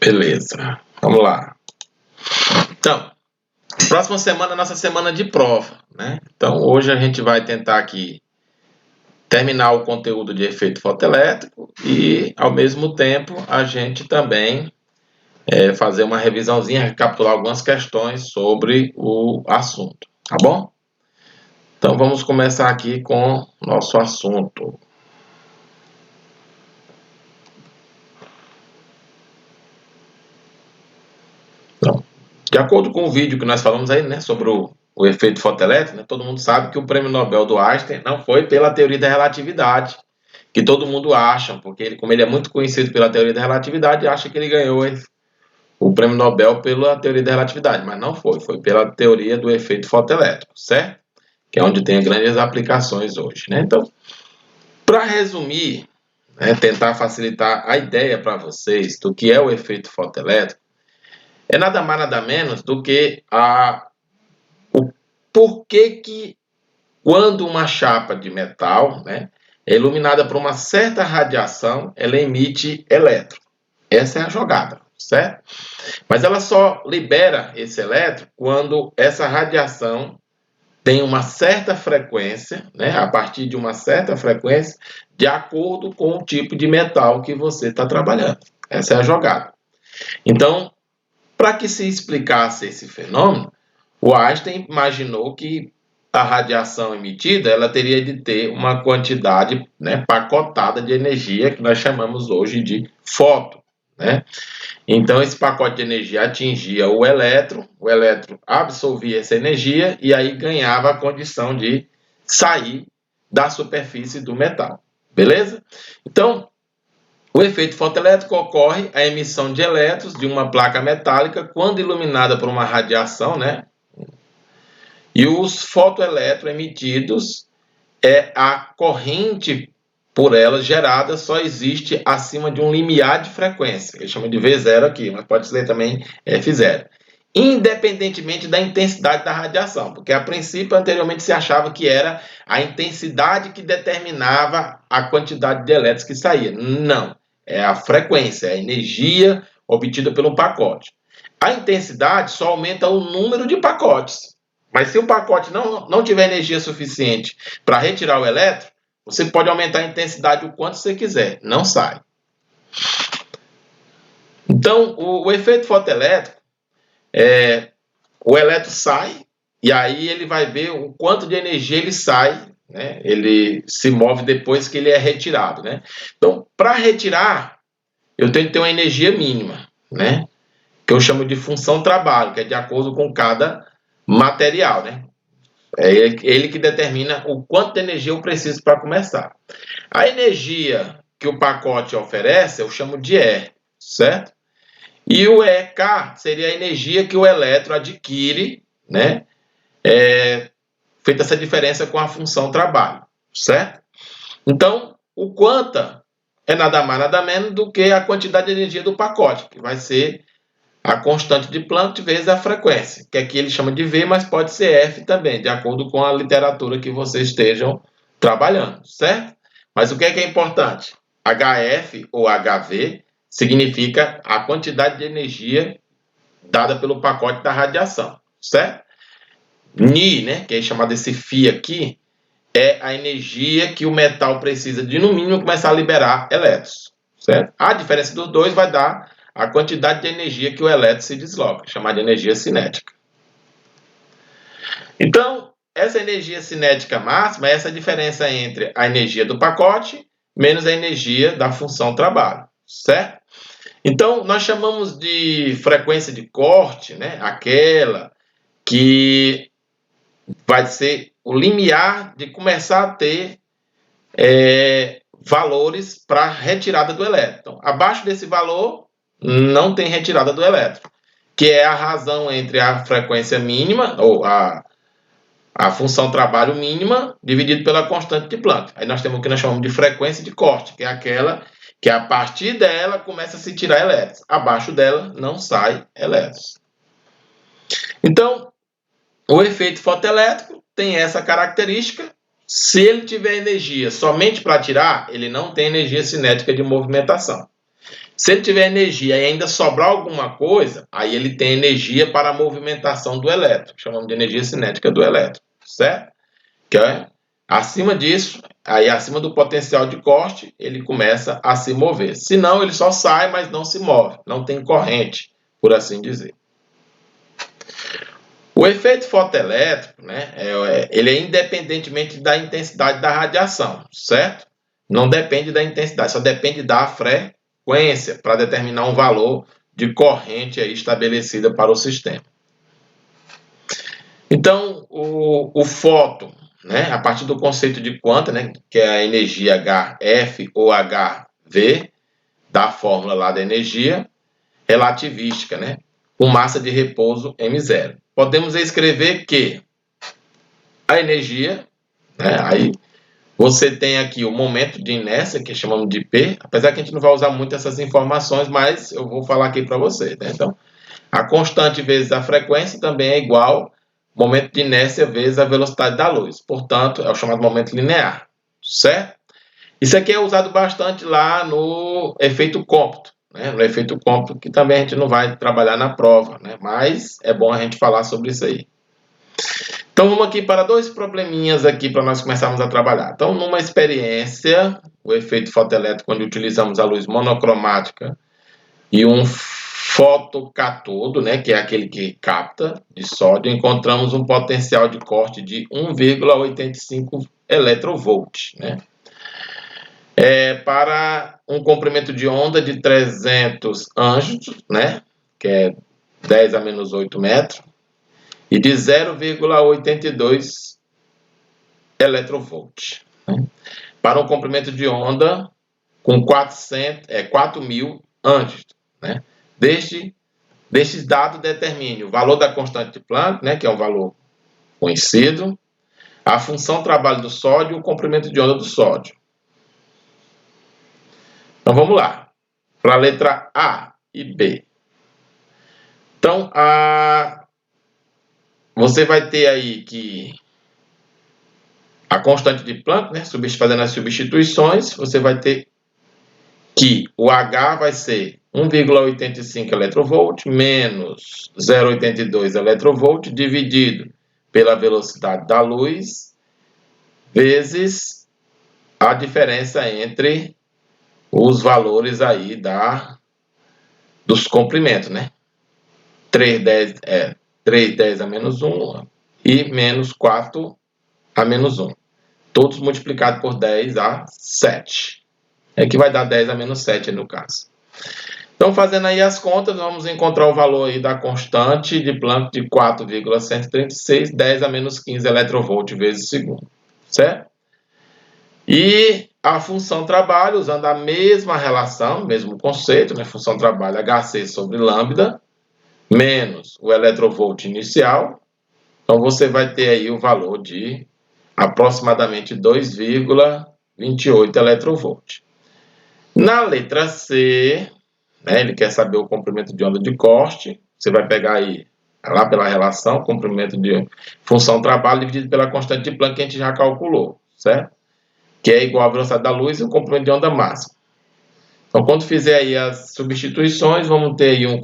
Beleza, vamos lá. Então, próxima semana é a nossa semana de prova, né? Então, hoje a gente vai tentar aqui terminar o conteúdo de efeito fotoelétrico e, ao mesmo tempo, a gente também fazer uma revisãozinha, recapitular algumas questões sobre o assunto, tá bom? Então, vamos começar aqui com o nosso assunto. Então, de acordo com o vídeo que nós falamos aí, né, sobre o efeito fotoelétrico, né, todo mundo sabe que o prêmio Nobel do Einstein não foi pela teoria da relatividade, que todo mundo acha, porque como ele é muito conhecido pela teoria da relatividade, acha que ele ganhou o prêmio Nobel pela teoria da relatividade, mas não foi, foi pela teoria do efeito fotoelétrico, certo? Que é onde tem grandes aplicações hoje, né? Então, para resumir, né, tentar facilitar a ideia para vocês do que é o efeito fotoelétrico, é nada mais nada menos do que o porquê que quando uma chapa de metal, né, é iluminada por uma certa radiação, ela emite elétron. Essa é a jogada, certo? Mas ela só libera esse elétron quando essa radiação tem uma certa frequência, né, a partir de uma certa frequência, de acordo com o tipo de metal que você está trabalhando. Essa é a jogada. Então, para que se explicasse esse fenômeno, o Einstein imaginou que a radiação emitida ela teria de ter uma quantidade, né, pacotada de energia que nós chamamos hoje de fóton, né? Então esse pacote de energia atingia o elétron absorvia essa energia e aí ganhava a condição de sair da superfície do metal, beleza? Então o efeito fotoelétrico ocorre a emissão de elétrons de uma placa metálica quando iluminada por uma radiação, né? E os fotoelétrons emitidos a corrente por ela gerada só existe acima de um limiar de frequência, que chama de V0 aqui, mas pode ser também F0. Independentemente da intensidade da radiação, porque a princípio, anteriormente, se achava que era a intensidade que determinava a quantidade de elétrons que saía. Não, é a frequência, é a energia obtida pelo pacote. A intensidade só aumenta o número de pacotes. Mas se o pacote não tiver energia suficiente para retirar o elétron, você pode aumentar a intensidade o quanto você quiser, não sai. Então, o efeito fotoelétrico, o elétron sai e aí ele vai ver o quanto de energia ele sai, né? Ele se move depois que ele é retirado, né? Então, para retirar, eu tenho que ter uma energia mínima, né? Que eu chamo de função trabalho, que é de acordo com cada material, né? É ele que determina o quanto de energia eu preciso para começar. A energia que o pacote oferece, eu chamo de E, certo? E o EK seria a energia que o elétron adquire, né? Feita essa diferença com a função trabalho, certo? Então, o quanta é nada mais nada menos do que a quantidade de energia do pacote, que vai ser a constante de Planck vezes a frequência, que aqui ele chama de V, mas pode ser F também, de acordo com a literatura que vocês estejam trabalhando, certo? Mas o que é importante? HF ou HV significa a quantidade de energia dada pelo pacote da radiação, certo? Ni, né, que é chamado esse Φ aqui, é a energia que o metal precisa de, no mínimo, começar a liberar elétrons, certo? A diferença dos dois vai dar a quantidade de energia que o elétron se desloca, chamada de energia cinética. Então, essa energia cinética máxima é essa diferença entre a energia do pacote menos a energia da função trabalho, certo? Então, nós chamamos de frequência de corte, né, aquela que vai ser o limiar de começar a ter valores para retirada do elétron. Então, abaixo desse valor, não tem retirada do elétron, que é a razão entre a frequência mínima, ou a função trabalho mínima, dividido pela constante de Planck. Aí nós temos o que nós chamamos de frequência de corte, que é aquela que a partir dela começa a se tirar elétrons. Abaixo dela não sai elétrons. Então, o efeito fotoelétrico tem essa característica. Se ele tiver energia somente para tirar, ele não tem energia cinética de movimentação. Se ele tiver energia e ainda sobrar alguma coisa, aí ele tem energia para a movimentação do elétron, chamamos de energia cinética do elétron, certo? Que é acima disso, aí acima do potencial de corte, ele começa a se mover. Senão, ele só sai, mas não se move, não tem corrente, por assim dizer. O efeito fotoelétrico, né, ele é independentemente da intensidade da radiação, certo? Não depende da intensidade, só depende da frequência para determinar um valor de corrente aí estabelecida para o sistema. Então, o fóton, né, a partir do conceito de quanta, né, que é a energia HF ou HV, da fórmula lá da energia relativística, né, com massa de repouso m0. Podemos escrever que a energia, né, aí você tem aqui o momento de inércia, que chamamos de P, apesar que a gente não vai usar muito essas informações, mas eu vou falar aqui para vocês, né? Então, a constante vezes a frequência também é igual ao momento de inércia vezes a velocidade da luz. Portanto, é o chamado momento linear, certo? Isso aqui é usado bastante lá no efeito cômputo, né? No efeito cômputo, que também a gente não vai trabalhar na prova, né? Mas é bom a gente falar sobre isso aí. Então, vamos aqui para dois probleminhas aqui para nós começarmos a trabalhar. Então, numa experiência, o efeito fotoelétrico, onde utilizamos a luz monocromática e um fotocatodo, né, que é aquele que capta de sódio, encontramos um potencial de corte de 1,85 eletrovolts, né? Para um comprimento de onda de 300 angstroms, né, que é 10 a menos 8 metros, e de 0,82 eletrovolts. Né? Para um comprimento de onda com 4.000 angstroms. Né? Destes dados, determine o valor da constante de Planck, né, que é um valor conhecido, a função trabalho do sódio e o comprimento de onda do sódio. Então, vamos lá. Para a letra A e B. Então, você vai ter aí que a constante de Planck, né, fazendo as substituições, você vai ter que o H vai ser 1,85 eletrovolts menos 0,82 eletrovolts dividido pela velocidade da luz vezes a diferença entre os valores aí dos comprimentos, né? 3,10 a menos 1 e menos 4 a menos 1. Todos multiplicados por 10 a 7. É que vai dar 10 a menos 7 no caso. Então, fazendo aí as contas, vamos encontrar o valor aí da constante de Planck de 4,136, 10 a menos 15 eletrovolts vezes segundo, certo? E a função trabalho, usando a mesma relação, mesmo conceito, né? Função trabalho HC sobre lambda, menos o eletrovolts inicial. Então, você vai ter aí o valor de aproximadamente 2,28 eletrovolts. Na letra C, né, ele quer saber o comprimento de onda de corte. Você vai pegar aí, lá pela relação, comprimento de função trabalho dividido pela constante de Planck que a gente já calculou, certo? Que é igual à velocidade da luz e o comprimento de onda máximo. Então, quando fizer aí as substituições, vamos ter aí o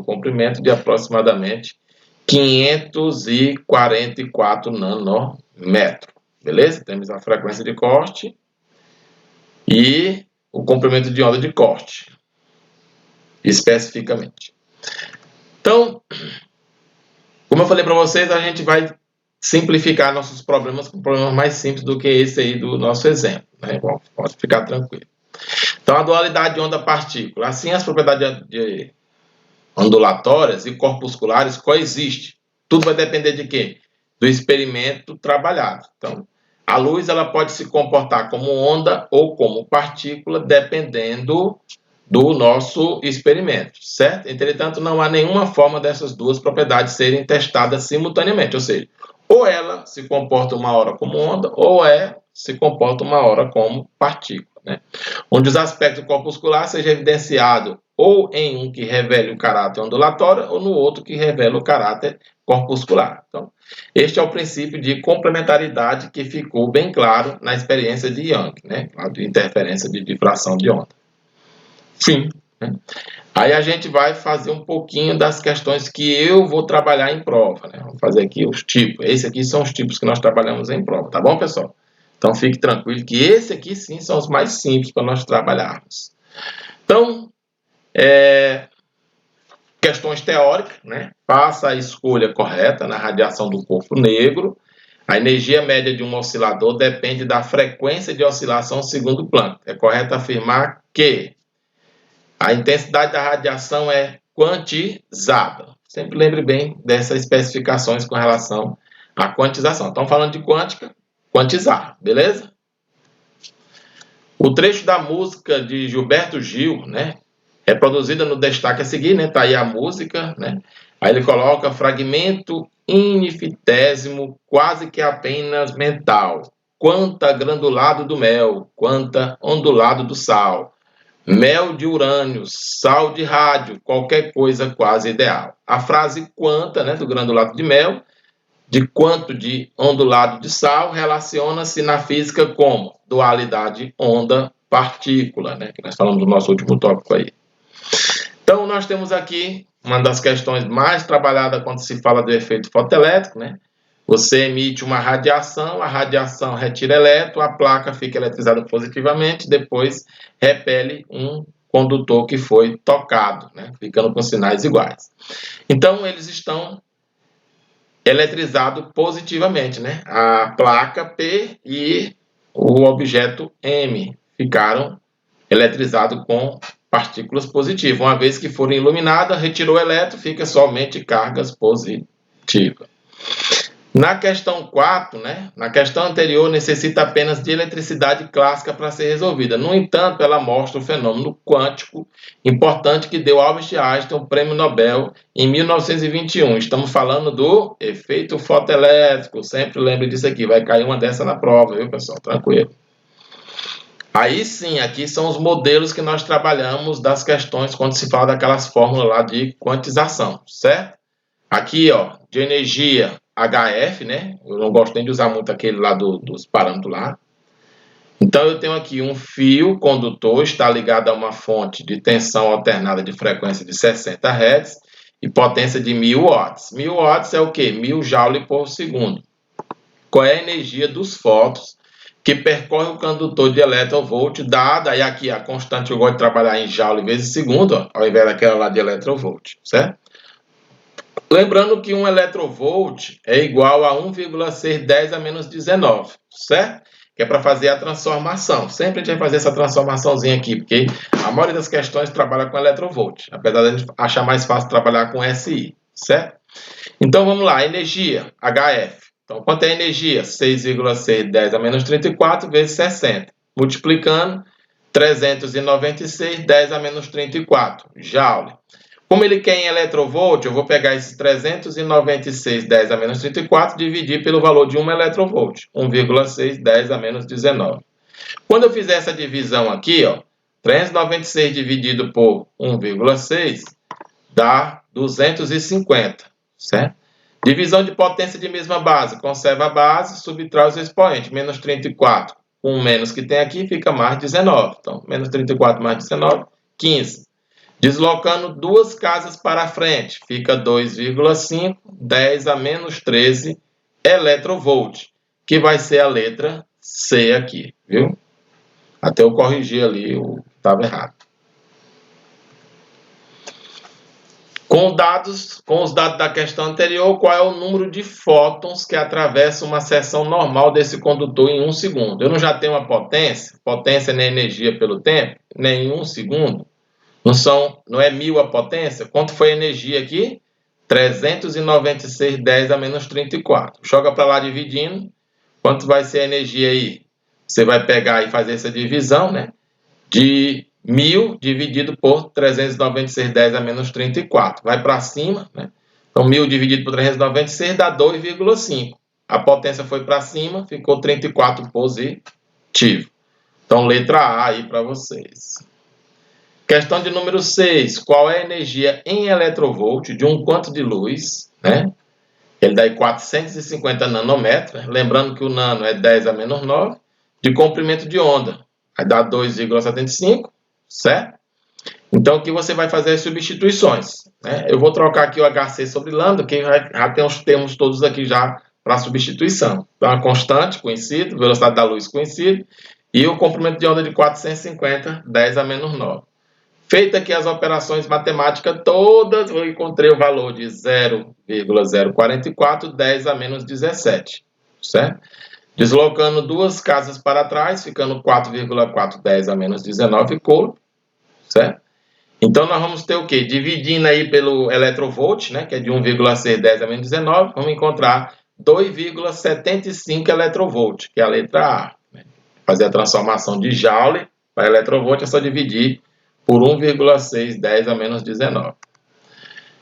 comprimento de aproximadamente 544 nanômetros. Beleza? Temos a frequência de corte e o comprimento de onda de corte, especificamente. Então, como eu falei para vocês, a gente vai simplificar nossos problemas com problemas mais simples do que esse aí do nosso exemplo. Né? Bom, pode ficar tranquilo. Então, a dualidade de onda-partícula. Assim, as propriedades ondulatórias e corpusculares coexistem. Tudo vai depender de quê? Do experimento trabalhado. Então, a luz ela pode se comportar como onda ou como partícula, dependendo do nosso experimento, certo? Entretanto, não há nenhuma forma dessas duas propriedades serem testadas simultaneamente, ou seja, ou ela se comporta uma hora como onda, ou se comporta uma hora como partícula, né? Onde os aspectos corpusculares sejam evidenciados ou em um que revele o caráter ondulatório, ou no outro que revela o caráter corpuscular. Então, este é o princípio de complementaridade que ficou bem claro na experiência de Young, né? De interferência de difração de onda. fim, né? Aí a gente vai fazer um pouquinho das questões que eu vou trabalhar em prova, né? Vamos fazer aqui os tipos. Esses aqui são os tipos que nós trabalhamos em prova, tá bom, pessoal? Então fique tranquilo que esse aqui sim são os mais simples para nós trabalharmos. Então, questões teóricas, né? Faça a escolha correta na radiação do corpo negro. A energia média de um oscilador depende da frequência de oscilação segundo Planck. É correto afirmar que a intensidade da radiação é quantizada. Sempre lembre bem dessas especificações com relação à quantização. Estamos falando de quântica, quantizar, beleza? O trecho da música de Gilberto Gil, né, reproduzida no destaque a seguir, né, tá aí a música, né? Aí ele coloca fragmento infinitésimo, quase que apenas mental. Quanta granulado do mel, quanta ondulado do sal. Mel de urânio, sal de rádio, qualquer coisa quase ideal. A frase quanta, né, do granulado de mel, de quanto de ondulado de sal, relaciona-se na física como dualidade onda-partícula, né, que nós falamos no nosso último tópico aí. Então, nós temos aqui uma das questões mais trabalhadas quando se fala do efeito fotoelétrico, né? Você emite uma radiação, a radiação retira elétron, a placa fica eletrizada positivamente, depois repele um condutor que foi tocado, né? Ficando com sinais iguais. Então, eles estão eletrizados positivamente, né? A placa P e o objeto M ficaram eletrizados com partículas positivas. Uma vez que forem iluminadas, retirou o elétron, fica somente cargas positivas. Na questão 4, né, na questão anterior, necessita apenas de eletricidade clássica para ser resolvida. No entanto, ela mostra o fenômeno quântico importante que deu Albert Einstein o prêmio Nobel em 1921. Estamos falando do efeito fotoelétrico. Sempre lembre disso aqui. Vai cair uma dessa na prova, viu, pessoal? Tranquilo. Aí sim, aqui são os modelos que nós trabalhamos das questões quando se fala daquelas fórmulas lá de quantização, certo? Aqui, ó, de energia HF, né? Eu não gosto nem de usar muito aquele lá dos parâmetros lá. Então, eu tenho aqui um fio condutor, está ligado a uma fonte de tensão alternada de frequência de 60 Hz e potência de 1000 watts. 1000 watts é o quê? 1000 joules por segundo. Qual é a energia dos fótons que percorre o condutor de eletronvolt, dada, e aqui a constante eu gosto de trabalhar em joule vezes segundo, ó, ao invés daquela lá de eletronvolt, certo? Lembrando que 1 eletronvolt é igual a 1,610 a menos 19, certo? Que é para fazer a transformação. Sempre a gente vai fazer essa transformaçãozinha aqui, porque a maioria das questões trabalha com eletronvolt, apesar de a gente achar mais fácil trabalhar com SI, certo? Então vamos lá, energia, HF. Então quanto é a energia? 6,610 a menos 34 vezes 60. Multiplicando, 396, 10 a menos 34, joule. Como ele quer em eletronvolt, eu vou pegar esses 396, 10 a menos 34 e dividir pelo valor de 1 eletronvolt, 1,6, 10 a menos 19. Quando eu fizer essa divisão aqui, ó, 396 dividido por 1,6 dá 250, certo? Divisão de potência de mesma base, conserva a base, subtrai os expoentes, menos 34, com o menos que tem aqui fica mais 19. Então, menos 34 mais 19, 15. Deslocando duas casas para frente, fica 2,5, 10 a menos 13 eletronvolt, que vai ser a letra C aqui, viu? Até eu corrigir ali, o estava errado. Com os dados da questão anterior, qual é o número de fótons que atravessa uma seção normal desse condutor em 1 segundo? Eu não já tenho uma potência? Potência não é energia pelo tempo? Nem em 1 segundo? Não é 1000 a potência? Quanto foi a energia aqui? 396, 10 a menos 34. Joga para lá dividindo. Quanto vai ser a energia aí? Você vai pegar e fazer essa divisão, né? De 1000 dividido por 396, 10 a menos 34. Vai para cima, né? Então, 1000 dividido por 396 dá 2,5. A potência foi para cima, ficou 34 positivo. Então, letra A aí para vocês. Questão de número 6. Qual é a energia em eletronvolt de um quanto de luz, né? Ele dá 450 nanômetros. Lembrando que o nano é 10 a menos 9. De comprimento de onda. Vai dar 2,75, certo? Então, aqui você vai fazer as substituições, né? Eu vou trocar aqui o HC sobre lambda, que já tem os termos todos aqui já para substituição. Então, a constante, conhecido, velocidade da luz, conhecido, e o comprimento de onda de 450, 10 a menos 9. Feita aqui as operações matemáticas todas, eu encontrei o valor de 0,044, 10 a menos 17, certo? Deslocando duas casas para trás, ficando 4,410 a menos 19 coulomb, certo? Então, nós vamos ter o quê? Dividindo aí pelo eletrovolt, né, que é de 1,610 a menos 19, vamos encontrar 2,75 eletrovolt, que é a letra A. Né? Fazer a transformação de Joule para eletrovolt é só dividir por 1,610 a menos 19.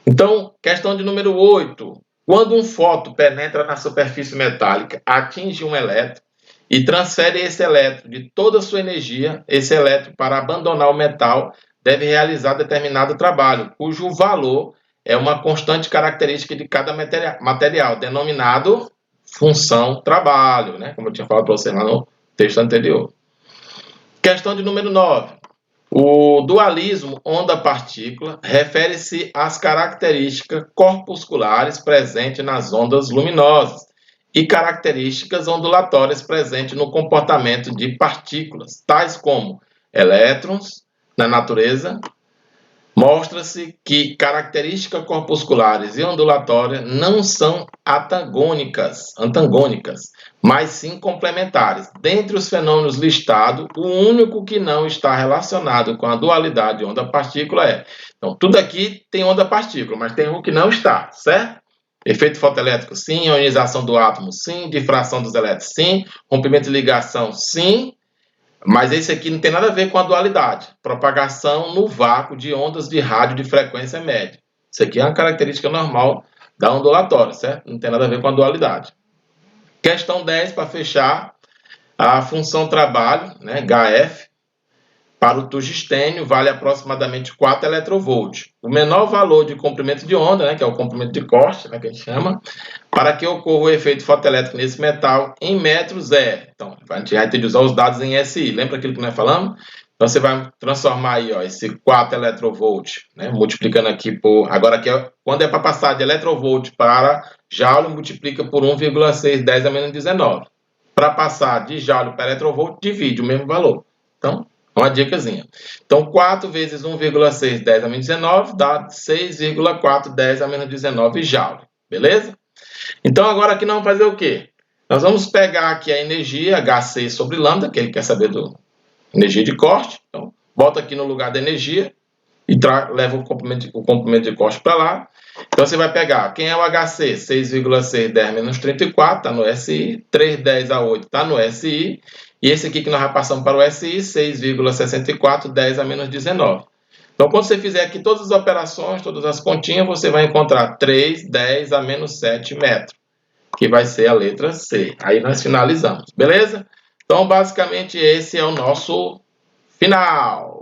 Então, questão de número 8. Quando um fóton penetra na superfície metálica, atinge um elétron e transfere esse elétron de toda a sua energia, esse elétron, para abandonar o metal, deve realizar determinado trabalho, cujo valor é uma constante característica de cada material, denominado função trabalho, né? Como eu tinha falado para você lá no texto anterior. Questão de número 9. O dualismo onda-partícula refere-se às características corpusculares presentes nas ondas luminosas e características ondulatórias presentes no comportamento de partículas, tais como elétrons na natureza. Mostra-se que características corpusculares e ondulatórias não são antagônicas, mas sim complementares. Dentre os fenômenos listados, o único que não está relacionado com a dualidade onda-partícula é... Então, tudo aqui tem onda-partícula, mas tem um que não está, certo? Efeito fotoelétrico, sim. Ionização do átomo, sim. Difração dos elétrons, sim. Rompimento de ligação, sim. Mas esse aqui não tem nada a ver com a dualidade. Propagação no vácuo de ondas de rádio de frequência média. Isso aqui é uma característica normal da ondulatória, certo? Não tem nada a ver com a dualidade. Questão 10, para fechar. A função trabalho, né, HF, para o tungstênio vale aproximadamente 4 eletrovольts. O menor valor de comprimento de onda, né, que é o comprimento de corte, né, que a gente chama, para que ocorra o efeito fotoelétrico nesse metal em metros é. Então, a gente vai ter de usar os dados em SI. Lembra aquilo que nós falamos? Então, você vai transformar aí, ó, esse 4 eletrovольts, né, multiplicando aqui por... Agora, aqui, quando é para passar de eletrovольts para Joule, multiplica por 1,610 a menos 19. Para passar de Joule para eletrovольts, divide o mesmo valor. Então, uma dicasinha. Então, 4 vezes 1,610 a menos 19 dá 6,410 a menos 19 Joule. Beleza? Então, agora aqui nós vamos fazer o quê? Nós vamos pegar aqui a energia HC sobre lambda, que ele quer saber da energia de corte. Então, bota aqui no lugar da energia e leva o comprimento de corte para lá. Então, você vai pegar, quem é o HC? 6,610 menos 34, está no SI. 310 a 8 está no SI. E esse aqui que nós já passamos para o SI, 6,64, 10 a menos 19. Então, quando você fizer aqui todas as operações, todas as continhas, você vai encontrar 3, 10 a menos 7 metros, que vai ser a letra C. Aí nós finalizamos, beleza? Então, basicamente, esse é o nosso final.